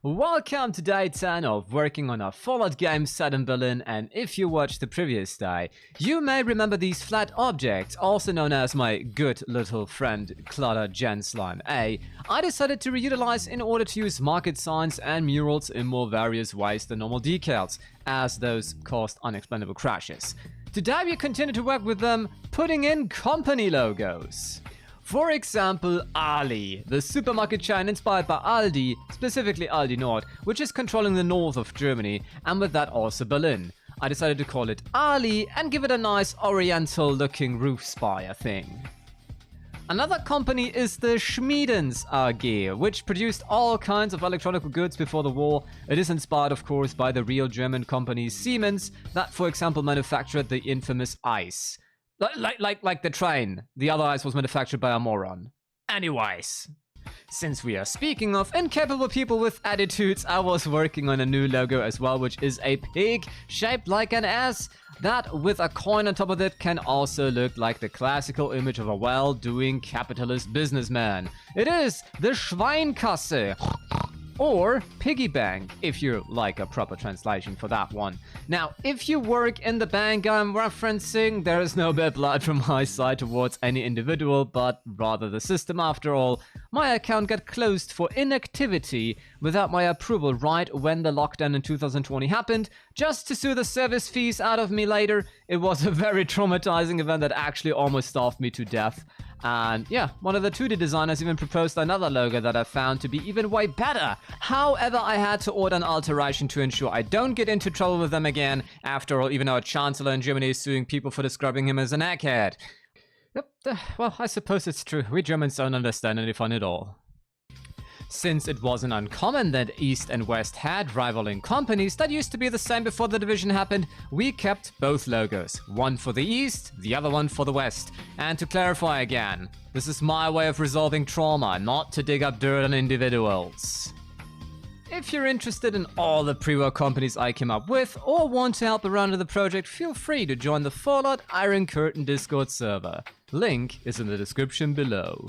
Welcome to day 10 of working on a Fallout game set in Berlin, and if you watched the previous day, you may remember these flat objects, also known as my good little friend Clutter Gen Slime A, I decided to reutilize in order to use market signs and murals in more various ways than normal decals, as those caused unexplainable crashes. Today we continue to work with them, putting in company logos. For example, Ali, the supermarket chain inspired by Aldi, specifically Aldi Nord, which is controlling the north of Germany, and with that also Berlin. I decided to call it Ali and give it a nice oriental-looking roof spire thing. Another company is the Schmiedens AG, which produced all kinds of electronic goods before the war. It is inspired, of course, by the real German company Siemens, that, for example, manufactured the infamous ice. Like the train. The other ice was manufactured by a moron. Anyways, since we are speaking of incapable people with attitudes, I was working on a new logo as well, which is a pig shaped like an S that, with a coin on top of it, can also look like the classical image of a well-doing capitalist businessman. It is the Schweinkasse. Or piggy bank, if you like a proper translation for that one. Now, if you work in the bank I'm referencing, there is no bad blood from my side towards any individual, but rather the system after all. My account got closed for inactivity without my approval right when the lockdown in 2020 happened, just to sue the service fees out of me later. It was a very traumatizing event that actually almost starved me to death. And yeah, one of the 2D designers even proposed another logo that I found to be even way better. However, I had to order an alteration to ensure I don't get into trouble with them again. After all, even our chancellor in Germany is suing people for describing him as an egghead. Yep, well, I suppose it's true. We Germans don't understand any fun at all. Since it wasn't uncommon that East and West had rivaling companies that used to be the same before the division happened, we kept both logos. One for the East, the other one for the West. And to clarify again, this is my way of resolving trauma, not to dig up dirt on individuals. If you're interested in all the pre-war companies I came up with, or want to help around with the project, feel free to join the Fallout Iron Curtain Discord server. Link is in the description below.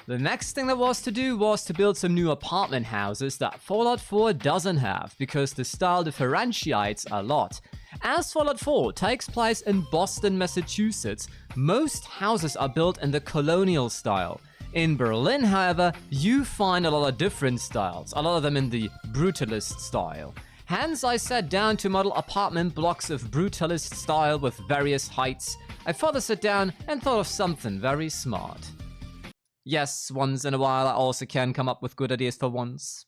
The next thing that was to do was to build some new apartment houses that Fallout 4 doesn't have, because the style differentiates a lot. As Fallout 4 takes place in Boston, Massachusetts, most houses are built in the colonial style. In Berlin, however, you find a lot of different styles, a lot of them in the Brutalist style. Hence, I sat down to model apartment blocks of Brutalist style with various heights. I further sat down and thought of something very smart. Yes, once in a while I also can come up with good ideas for once.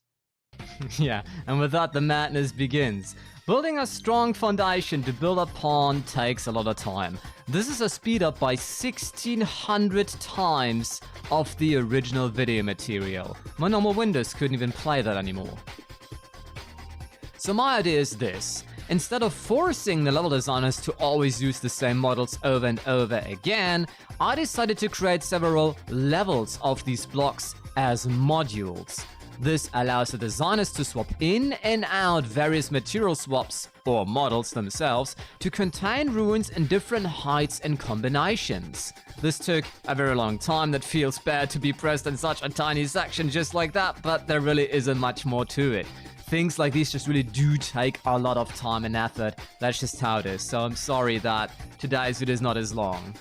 Yeah, and with that the madness begins. Building a strong foundation to build upon takes a lot of time. This is a speed up by 1600 times of the original video material. My normal Windows couldn't even play that anymore. So my idea is this. Instead of forcing the level designers to always use the same models over and over again, I decided to create several levels of these blocks as modules. This allows the designers to swap in and out various material swaps, or models themselves, to contain ruins in different heights and combinations. This took a very long time. That feels bad to be pressed in such a tiny section just like that, but there really isn't much more to it. Things like these just really do take a lot of time and effort. That's just how it is, so I'm sorry that today's video is not as long.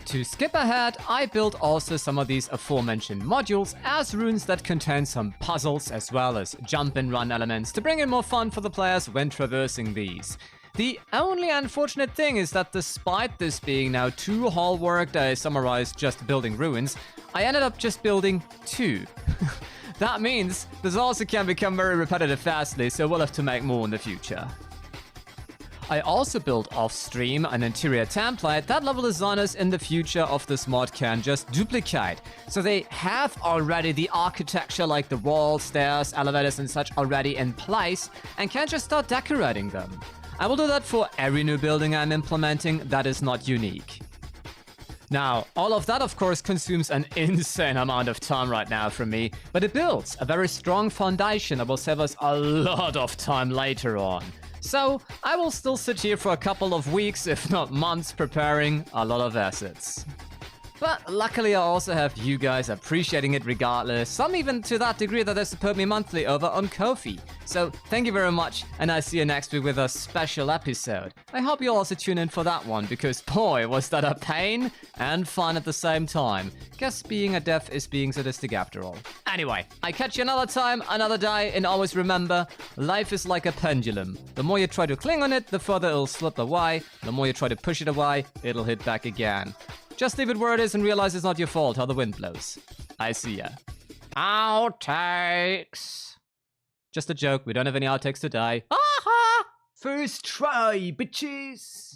To skip ahead, I built also some of these aforementioned modules as runes that contain some puzzles as well as jump and run elements to bring in more fun for the players when traversing these. The only unfortunate thing is that despite this being now 2 whole work days summarized just building ruins, I ended up just building 2. That means this also can become very repetitive fastly, so we'll have to make more in the future. I also built off-stream an interior template that level designers in the future of this mod can just duplicate. So they have already the architecture like the walls, stairs, elevators and such already in place and can just start decorating them. I will do that for every new building I'm implementing that is not unique. Now, all of that of course consumes an insane amount of time right now from me, but it builds a very strong foundation that will save us a lot of time later on. So, I will still sit here for a couple of weeks, if not months, preparing a lot of assets. But luckily I also have you guys appreciating it regardless, some even to that degree that they support me monthly over on Ko-fi. So thank you very much, and I'll see you next week with a special episode. I hope you'll also tune in for that one, because boy, was that a pain and fun at the same time. Guess being a dev is being sadistic after all. Anyway, I catch you another time, another day, and always remember, life is like a pendulum. The more you try to cling on it, the further it'll slip away. The more you try to push it away, it'll hit back again. Just leave it where it is and realize it's not your fault how the wind blows. I see ya. Outtakes. Just a joke, we don't have any outtakes today. Aha! First try, bitches!